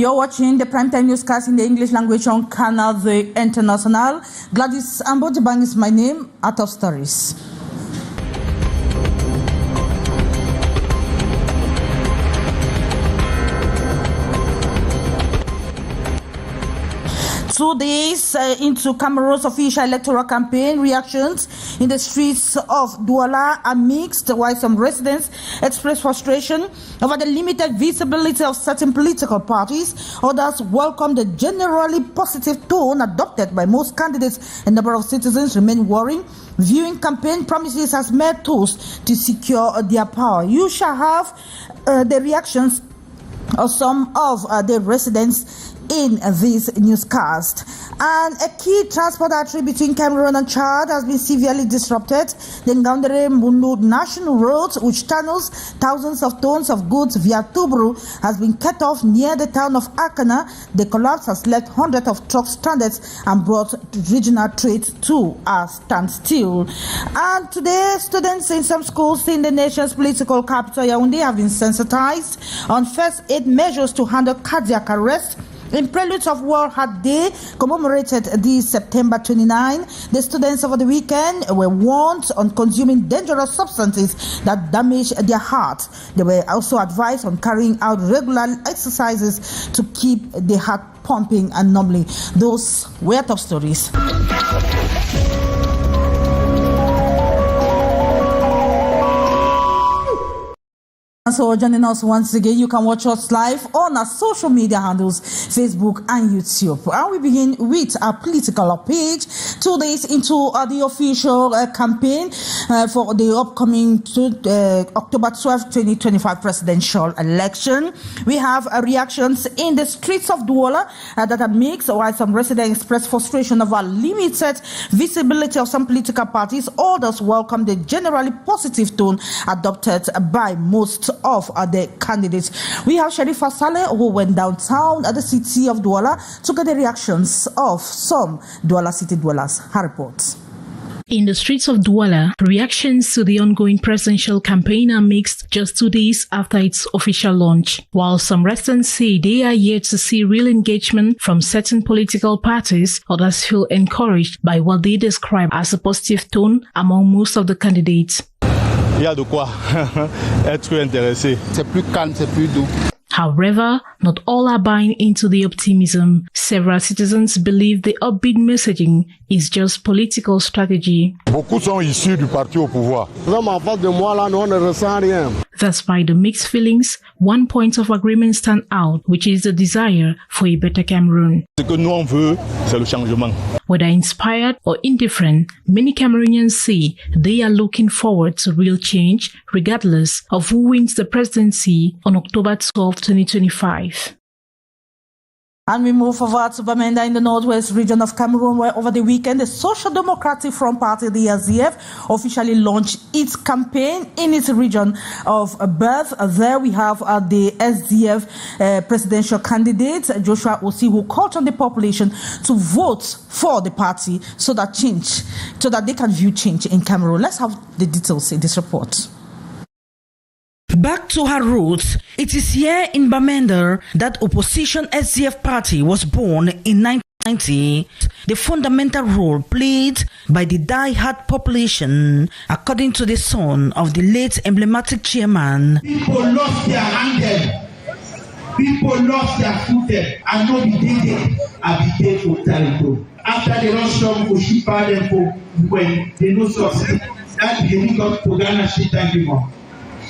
You're watching the primetime newscast in the English language on Canal, the International. Gladys Ambojibang is my name. Out of stories. Two days into Cameroon's official electoral campaign, reactions in the streets of Douala are mixed, while some residents express frustration over the limited visibility of certain political parties. Others welcome the generally positive tone adopted by most candidates. A number of citizens remain worrying, viewing campaign promises as mere tools to secure their power. You shall have the reactions of some of the residents in this newscast. And a key transport artery between Cameroon and Chad has been severely disrupted. The Ngaoundéré-Mbundu National Road, which tunnels thousands of tons of goods via Toubou, has been cut off near the town of Akana. The collapse has left hundreds of trucks stranded and brought regional trade to a standstill. And today, students in some schools in the nation's political capital, Yaoundé, have been sensitized on first aid measures to handle cardiac arrest. In prelude of World Heart Day, commemorated this September 29, the students over the weekend were warned on consuming dangerous substances that damage their heart. They were also advised on carrying out regular exercises to keep the heart pumping and numbing. Those were top stories. So joining us once again, you can watch us live on our social media handles, Facebook and YouTube. And we begin with our political page. 2 days into the official campaign for the upcoming October 12, 2025 presidential election. We have reactions in the streets of Douala that are mixed, while some residents express frustration over limited visibility of some political parties. Others welcome the generally positive tone adopted by most of the candidates. We have Sherifa Saleh, who went downtown at the city of Douala to get the reactions of some Douala city dwellers. Her report. In the streets of Douala, reactions to the ongoing presidential campaign are mixed just 2 days after its official launch. While some residents say they are yet to see real engagement from certain political parties, others feel encouraged by what they describe as a positive tone among most of the candidates. Il y a de quoi être intéressé. C'est plus calme, c'est plus doux. However, not all are buying into the optimism. Several citizens believe the upbeat messaging is just political strategy. Beaucoup sont issus du parti au pouvoir. Despite the mixed feelings, one point of agreement stands out, which is the desire for a better Cameroon. Ce que nous on veut, c'est le changement. Whether inspired or indifferent, many Cameroonians say they are looking forward to real change, regardless of who wins the presidency on October 12, 2025. And we move forward to Bamenda in the northwest region of Cameroon, where over the weekend, the Social Democratic Front Party, the SDF, officially launched its campaign in its region of birth. There we have the SDF presidential candidate, Joshua Ossi, who called on the population to vote for the party so that they can view change in Cameroon. Let's have the details in this report. Back to her roots, it is here in Bamenda that opposition SDF party was born in 1990. The fundamental role played by the die-hard population, according to the son of the late emblematic chairman. People lost their anger, people lost their footed, and no be dey habitate for territory. After they don't struggle for sheep them for when they no succeed, that the helicopter program shit anymore.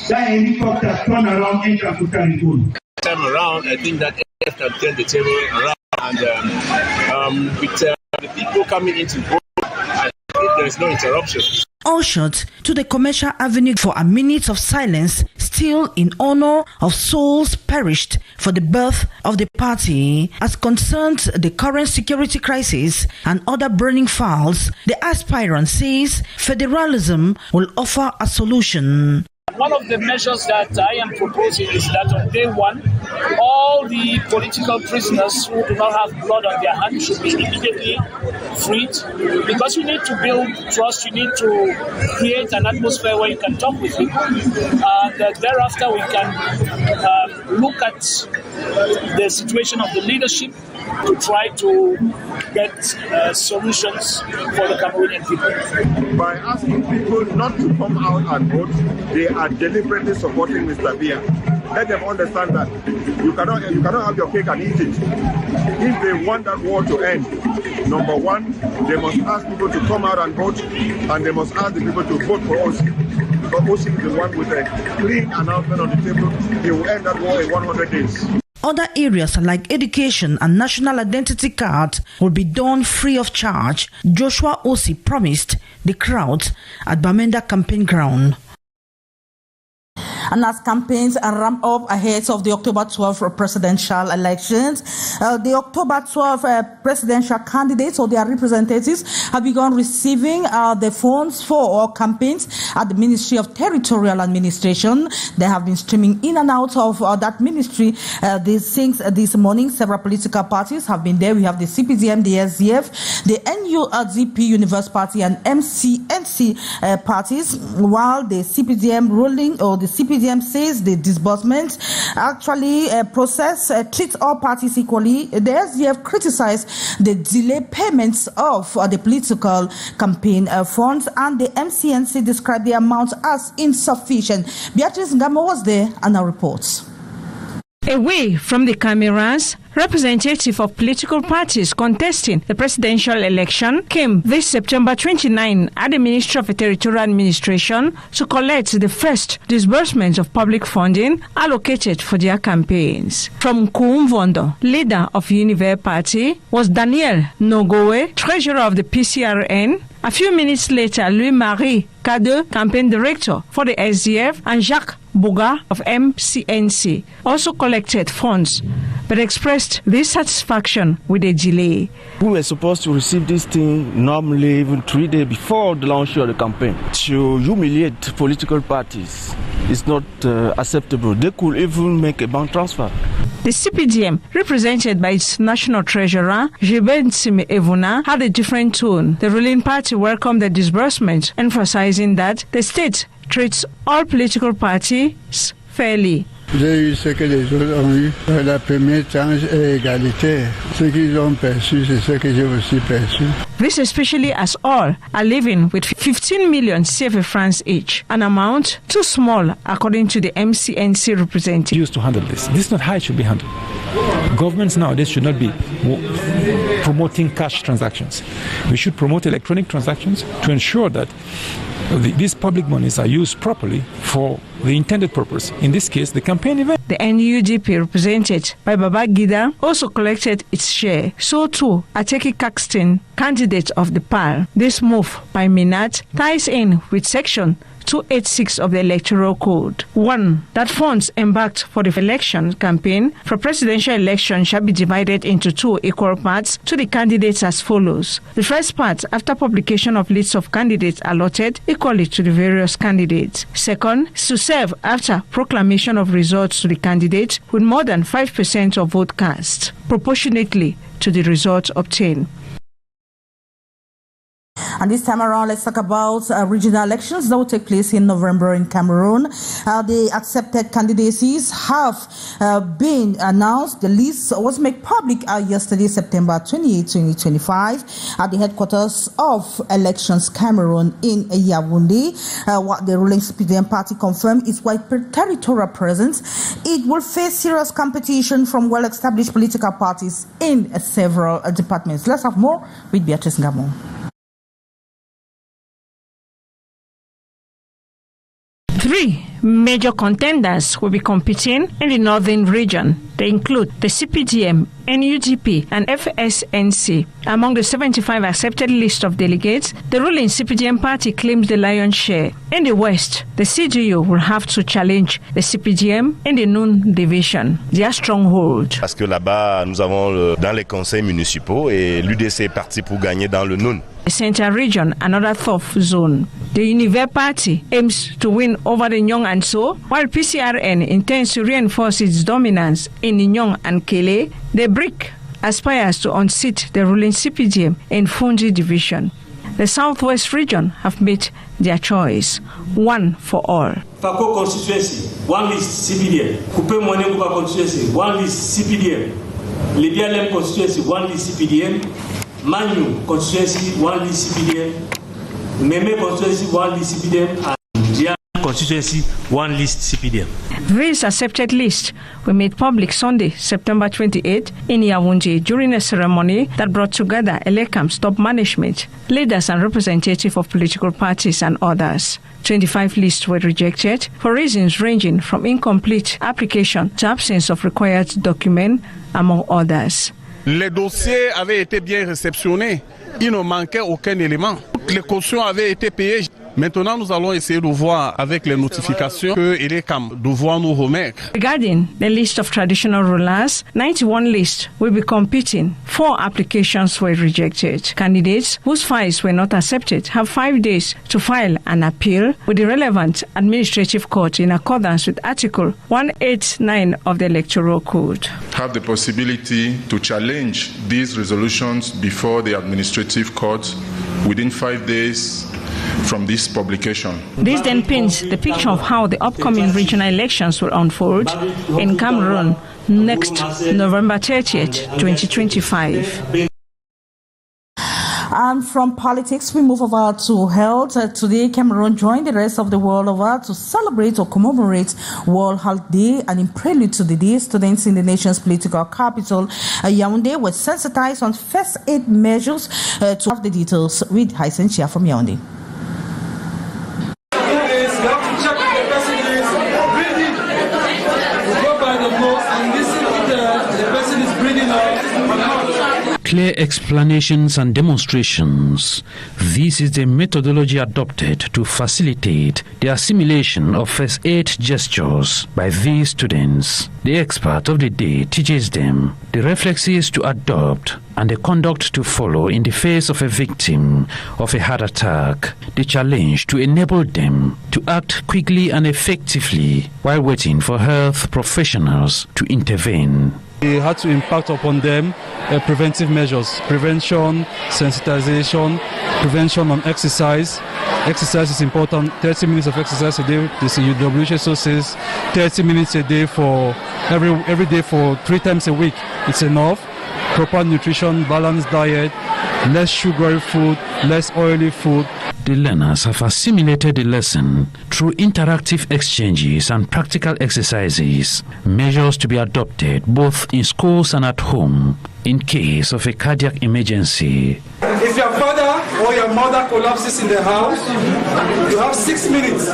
That helicopter turn around and enter to Cameroon. Time around, I think that can turn the table around, and with the people coming into vote, I think there is no interruption. Ushered to the commercial avenue for a minute of silence, still in honor of souls perished for the birth of the party. As concerns the current security crisis and other burning files, the aspirant says federalism will offer a solution. one of the measures that I am proposing is that on day one, all the political prisoners who do not have blood on their hands should be immediately freed, because you need to build trust, you need to create an atmosphere where you can talk with people, and thereafter we can look at the situation of the leadership to try to get solutions for the Cameroonian people. By asking people not to come out and vote, they are deliberately supporting Mr. Biya. Let them understand that you cannot have your cake and eat it. If they want that war to end, number one, they must ask people to come out and vote, and they must ask the people to vote for OSI. Because OSI is the one with a clean announcement on the table. He will end that war in 100 days. Other areas like education and national identity card will be done free of charge, Joshua Osi promised the crowd at Bamenda campaign ground. And as campaigns ramp up ahead of the October 12 presidential elections, the October 12 presidential candidates or their representatives have begun receiving the funds for campaigns at the Ministry of Territorial Administration. They have been streaming in and out of that ministry this morning. Several political parties have been there. We have the CPDM, the SDF, the NURDP Universe Party, and MCNC parties, while the CPDM ruling or the CPDM says the disbursement actually process treats all parties equally. The SDF criticized the delayed payments of the political campaign funds, and the MCNC described the amount as insufficient. Beatrice Ngamo was there and our reports. Away from the cameras, representatives of political parties contesting the presidential election came this September 29 at the Ministry of Territorial Administration to collect the first disbursement of public funding allocated for their campaigns. From Kumvondo, leader of Universe Party, was Daniel Nogowe, treasurer of the PCRN. A few minutes later, Louis-Marie Cade, campaign director for the SDF, and Jacques Boga of MCNC also collected funds, but expressed dissatisfaction with the delay. We were supposed to receive this thing normally even 3 days before the launch of the campaign. To humiliate political parties is not acceptable. They could even make a bank transfer. The CPDM, represented by its national treasurer, Jibentsime Evuna, had a different tone. The ruling party welcomed the disbursement, emphasizing that the state treats all political parties fairly. J'ai eu ce que les autres ont eu. La première tranche est égalitaire. Ce qu'ils ont perçu, c'est ce que j'ai aussi perçu. This especially as all are living with 15 million CFA francs each, an amount too small according to the MCNC representative. Used to handle this. This is not how it should be handled. Governments nowadays should not be promoting cash transactions. We should promote electronic transactions to ensure that these public monies are used properly for the intended purpose, in this case, the campaign event. The NUDP, represented by Baba Gida, also collected its share. So too, Ateki Caxton, candidate of the PAL. This move by Minat ties in with Section 286 of the Electoral Code. 1. That funds embarked for the election campaign for presidential election shall be divided into 2 equal parts to the candidates as follows. The first part, after publication of lists of candidates allotted equally to the various candidates. Second, to serve after proclamation of results to the candidate with more than 5% of vote cast, proportionately to the results obtained. And this time around, let's talk about regional elections that will take place in November in Cameroon. The accepted candidacies have been announced. The list was made public yesterday, September 28, 2025, at the headquarters of Elections Cameroon in Yaoundé. What the ruling CPDM party confirmed is while territorial presence, it will face serious competition from well-established political parties in several departments. Let's have more with Beatrice Ngamo. 3 major contenders will be competing in the northern region. They include the CPDM, NUDP, and FSNC. Among the 75 accepted list of delegates, the ruling CPDM party claims the lion's share. In the west, the CGU will have to challenge the CPDM in the Noun division, their stronghold. Parce que là-bas, nous avons dans les conseils municipaux et l'UDC est parti pour gagner dans le Noun. The Central region, another tough zone. The Universe Party aims to win over the Young And so, while PCRN intends to reinforce its dominance in Nyong and Kele, the BRIC aspires to unseat the ruling CPDM in Fungi division. The Southwest region have made their choice, one for all. Fako constituency, one list CPDM. Coupe Monenguba constituency, one list CPDM. Libialem constituency, one list CPDM. Manu constituency, one list CPDM. Meme constituency, one list CPDM. And Dia constituency, one list CPDM. These accepted lists were made public Sunday, September 28 in Yaoundé during a ceremony that brought together Elecam's top management, leaders and representatives of political parties and others. 25 lists were rejected for reasons ranging from incomplete application to absence of required documents, among others. Les dossiers avaient été bien réceptionnés. Il ne manquait aucun élément. Les cautions avaient été payées. Maintenant, nous allons essayer de voir avec les notifications que Elecam doit nous remettre. Regarding the list of traditional rulers, 91 lists will be competing. 4 applications were rejected. Candidates whose files were not accepted have 5 days to file an appeal with the relevant administrative court in accordance with Article 189 of the Electoral Code. Have the possibility to challenge these resolutions before the administrative court within 5 days from this publication. This then paints the picture of how the upcoming regional elections will unfold in Cameroon next November 30th, 2025. And from politics, we move over to health. Today, Cameroon joined the rest of the world over to celebrate or commemorate World Health Day. And in prelude to the day, students in the nation's political capital, Yaoundé, were sensitized on first aid measures. To have the details with Haisen Chia from Yaoundé. Clear explanations and demonstrations. This is the methodology adopted to facilitate the assimilation of first aid gestures by these students. The expert of the day teaches them the reflexes to adopt and the conduct to follow in the face of a victim of a heart attack, the challenge to enable them to act quickly and effectively while waiting for health professionals to intervene. We had to impact upon them preventive measures, prevention, sensitization, prevention on exercise. Exercise is important. 30 minutes of exercise a day. The WHO says 30 minutes a day for every day for 3 times a week. It's enough. Proper nutrition, balanced diet, less sugary food, less oily food. The learners have assimilated the lesson through interactive exchanges and practical exercises, measures to be adopted both in schools and at home in case of a cardiac emergency. If your father or your mother collapses in the house, you have 6 minutes.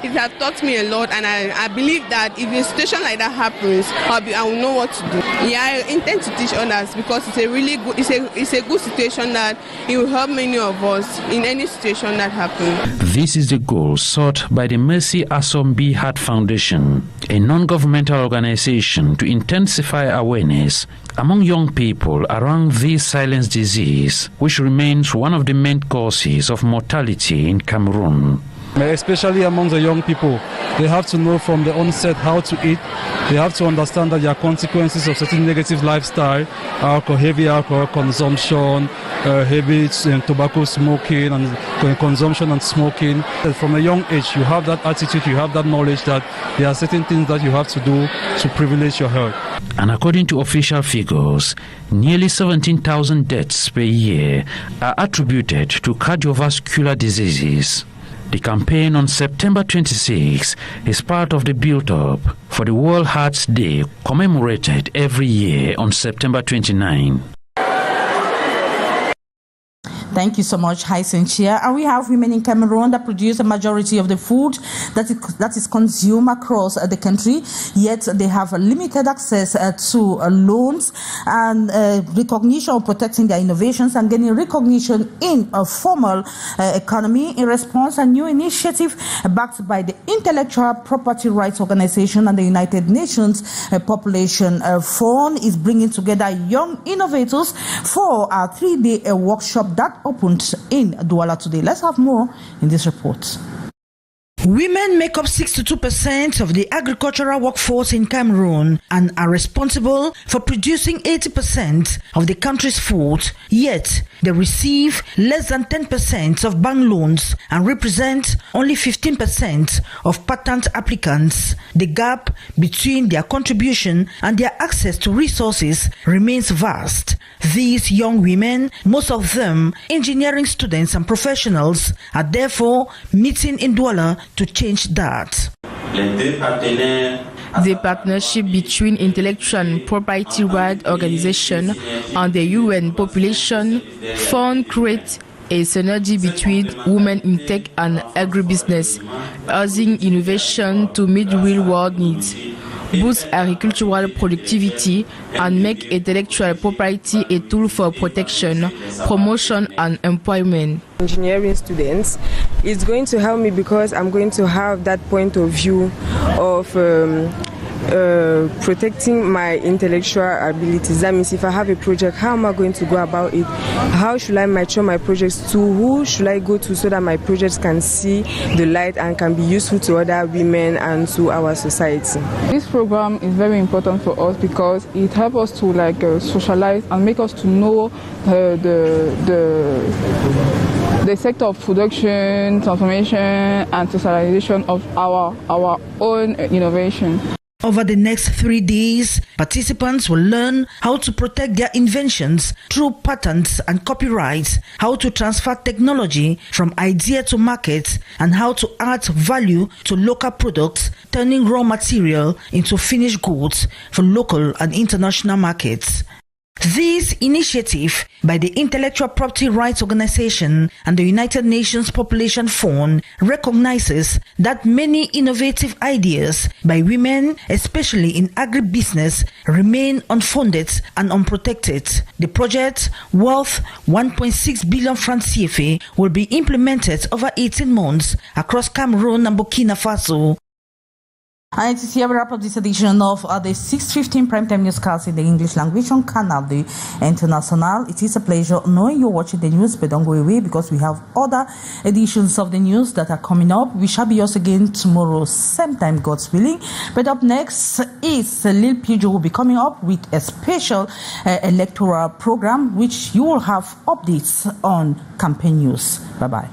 It has taught me a lot, and I believe that if a situation like that happens, I will know what to do. Yeah, I intend to teach others because it's a really good, it's a good situation that it will help many of us in any situation that happens. This is the goal sought by the Mercy Asombi Heart Foundation, a non-governmental organization to intensify awareness among young people around this silent disease, which remains one of the main causes of mortality in Cameroon. Especially among the young people, they have to know from the onset how to eat. They have to understand that there are consequences of certain negative lifestyle, heavy alcohol consumption, heavy tobacco smoking, and consumption and smoking. From a young age, you have that attitude, you have that knowledge that there are certain things that you have to do to privilege your health. And according to official figures, nearly 17,000 deaths per year are attributed to cardiovascular diseases. The campaign on September 26 is part of the build-up for the World Heart Day, commemorated every year on September 29. Thank you so much, Haisen Chia. And we have women in Cameroon that produce a majority of the food that is consumed across the country, yet they have limited access to loans and recognition of protecting their innovations and getting recognition in a formal economy. In response, a new initiative backed by the Intellectual Property Rights Organization and the United Nations Population Fund is bringing together young innovators for a 3-day workshop that opened in Douala today. Let's have more in this report. Women make up 62% of the agricultural workforce in Cameroon and are responsible for producing 80% of the country's food, yet they receive less than 10% of bank loans and represent only 15% of patent applicants. The gap between their contribution and their access to resources remains vast. These young women, most of them engineering students and professionals, are therefore meeting in Douala to change that. The partnership between intellectual and property rights organizations and the UN Population Fund creates a synergy between women in tech and agribusiness, urging innovation to meet real-world needs, boost agricultural productivity, and make intellectual property a tool for protection, promotion, and employment. Engineering students, it's going to help me because I'm going to have that point of view of protecting my intellectual abilities. That means if I have a project, how am I going to go about it? How should I mature my projects to? Who should I go to so that my projects can see the light and can be useful to other women and to our society? This program is very important for us because it helps us to socialize and make us to know the sector of production, transformation, and socialization of our own innovation. Over the next 3 days, participants will learn how to protect their inventions through patents and copyrights, how to transfer technology from idea to market, and how to add value to local products, turning raw material into finished goods for local and international markets. This initiative by the Intellectual Property Rights Organization and the United Nations Population Fund recognizes that many innovative ideas by women, especially in agribusiness, remain unfunded and unprotected. The project, worth 1.6 billion francs CFA, will be implemented over 18 months across Cameroon and Burkina Faso. And it is here we wrap up this edition of the 6:15 primetime newscast in the English language on Canal the International. It is a pleasure knowing you're watching the news, but don't go away because we have other editions of the news that are coming up. We shall be yours again tomorrow, same time, God's willing. But up next is Lil Pijo will be coming up with a special electoral program, which you will have updates on campaign news. Bye-bye.